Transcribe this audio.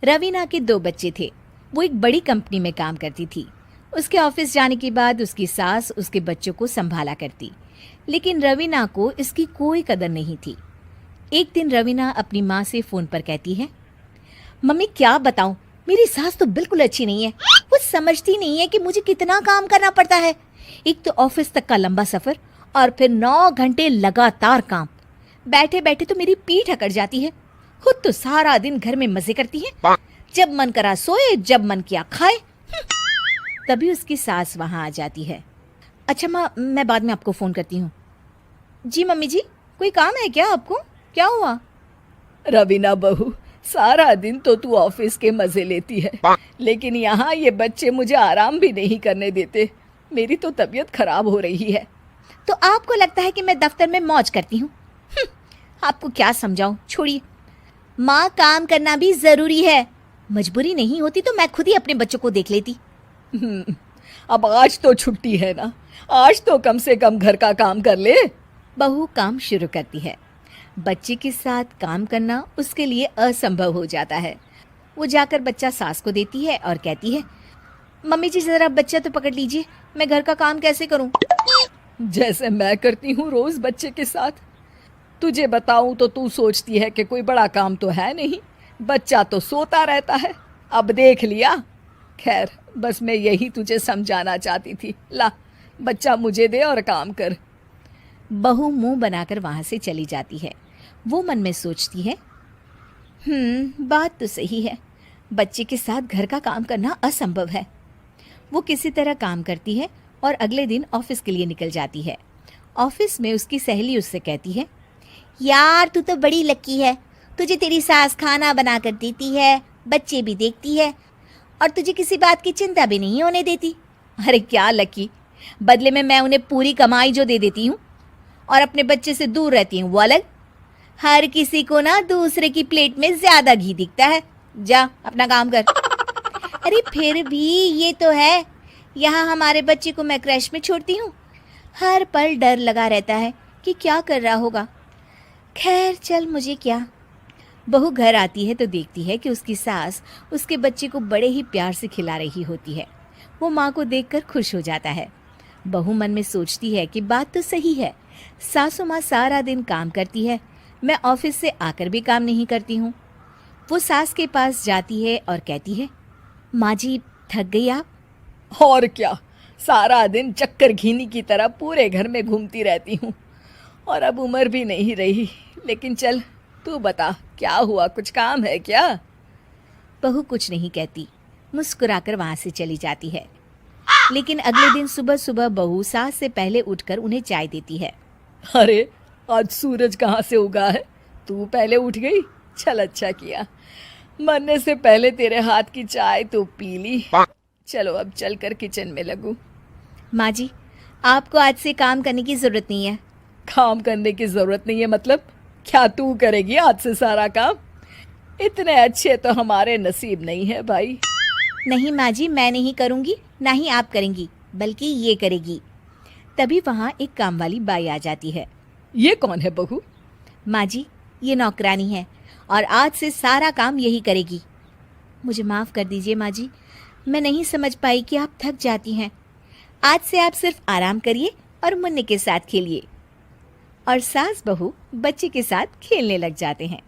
रवीना के 2 बच्चे थे। वो एक बड़ी कंपनी में काम करती थी। उसके ऑफिस जाने के बाद उसकी सास उसके बच्चों को संभाला करती, लेकिन रवीना को इसकी कोई कदर नहीं थी। एक दिन रवीना अपनी माँ से फ़ोन पर कहती है, मम्मी क्या बताऊं, मेरी सास तो बिल्कुल अच्छी नहीं है। वो समझती नहीं है कि मुझे कितना काम करना पड़ता है। एक तो ऑफिस तक का लंबा सफ़र और फिर 9 घंटे लगातार काम। बैठे बैठे तो मेरी पीठ अकड़ जाती है। खुद तो सारा दिन घर में मजे करती है, जब मन करा सोए, जब मन किया खाए। तभी उसकी सास वहां आ जाती है। अच्छा माँ, मैं बाद में आपको फ़ोन करती हूँ। जी मम्मी जी, कोई काम है क्या आपको? क्या हुआ? रवीना बहू, सारा दिन तो तू ऑफिस के मजे लेती है, लेकिन यहाँ ये बच्चे मुझे आराम भी नहीं करने देते। मेरी तो तबीयत खराब हो रही है। तो आपको लगता है कि मैं दफ्तर में मौज करती हूँ? आपको क्या समझाऊं, छोड़िए। माँ, काम करना भी जरूरी है। मजबूरी नहीं होती तो मैं खुद ही अपने बच्चों को देख लेती। अब आज तो छुट्टी है ना, आज तो कम से कम घर का काम कर ले। बहू काम शुरू करती है। बच्चे के साथ काम करना उसके लिए असंभव हो जाता है। वो जाकर बच्चा सास को देती है और कहती है, मम्मी जी जरा बच्चा तो पकड़ लीजिए, मैं घर का काम कैसे करूं? जैसे मैं करती हूँ रोज बच्चे के साथ। तुझे बताऊं तो तू सोचती है कि कोई बड़ा काम तो है नहीं, बच्चा तो सोता रहता है। अब देख लिया। खैर, बस मैं यही तुझे समझाना चाहती थी। ला, बच्चा मुझे दे और काम कर। बहू मुंह बनाकर वहां से चली जाती है। वो मन में सोचती है, बात तो सही है, बच्चे के साथ घर का काम करना असंभव है। वो किसी तरह काम करती है और अगले दिन ऑफिस के लिए निकल जाती है। ऑफिस में उसकी सहेली उससे कहती है, यार तू तो बड़ी लकी है, तुझे तेरी सास खाना बना कर देती है, बच्चे भी देखती है और तुझे किसी बात की चिंता भी नहीं होने देती। अरे क्या लकी, बदले में मैं उन्हें पूरी कमाई जो दे देती हूँ और अपने बच्चे से दूर रहती हूँ वो अलग। हर किसी को ना दूसरे की प्लेट में ज्यादा घी दिखता है। जा अपना काम कर। अरे फिर भी ये तो है, यहाँ हमारे बच्चे को मैं क्रैश में छोड़ती हूँ, हर पल डर लगा रहता है कि क्या कर रहा होगा। खैर चल, मुझे क्या। बहू घर आती है तो देखती है कि उसकी सास उसके बच्चे को बड़े ही प्यार से खिला रही होती है। वो माँ को देखकर खुश हो जाता है। बहू मन में सोचती है कि बात तो सही है, सासू माँ सारा दिन काम करती है, मैं ऑफिस से आकर भी काम नहीं करती हूँ। वो सास के पास जाती है और कहती है, माँ जी थक गई आप? और क्या, सारा दिन चक्कर घीनी की तरह पूरे घर में घूमती रहती हूँ और अब उम्र भी नहीं रही। लेकिन चल, तू बता क्या हुआ, कुछ काम है क्या? बहू कुछ नहीं कहती, मुस्कुराकर वहां से चली जाती है। लेकिन अगले दिन सुबह सुबह बहू सास से पहले उठकर उन्हें चाय देती है। अरे, आज सूरज कहाँ से उगा है? तू पहले उठ गई, चल अच्छा किया। मरने से पहले तेरे हाथ की चाय तो पी ली। चलो अब चलकर किचन में लगूं। माँ जी, आपको आज से काम करने की जरूरत नहीं है। काम करने की जरूरत नहीं है मतलब? क्या तू करेगी आज से सारा काम? इतने अच्छे तो हमारे नसीब नहीं है भाई। नहीं माँ जी, मैं नहीं करूँगी, ना ही आप करेंगी, बल्कि ये करेगी। तभी वहाँ एक काम वाली बाई आ जाती है। ये कौन है बहू? माँ जी, ये नौकरानी है और आज से सारा काम यही करेगी। मुझे माफ़ कर दीजिए माँ जी, मैं नहीं समझ पाई कि आप थक जाती हैं। आज से आप सिर्फ आराम करिए और मुन्ने के साथ खेलिए। और सास बहू बच्चे के साथ खेलने लग जाते हैं।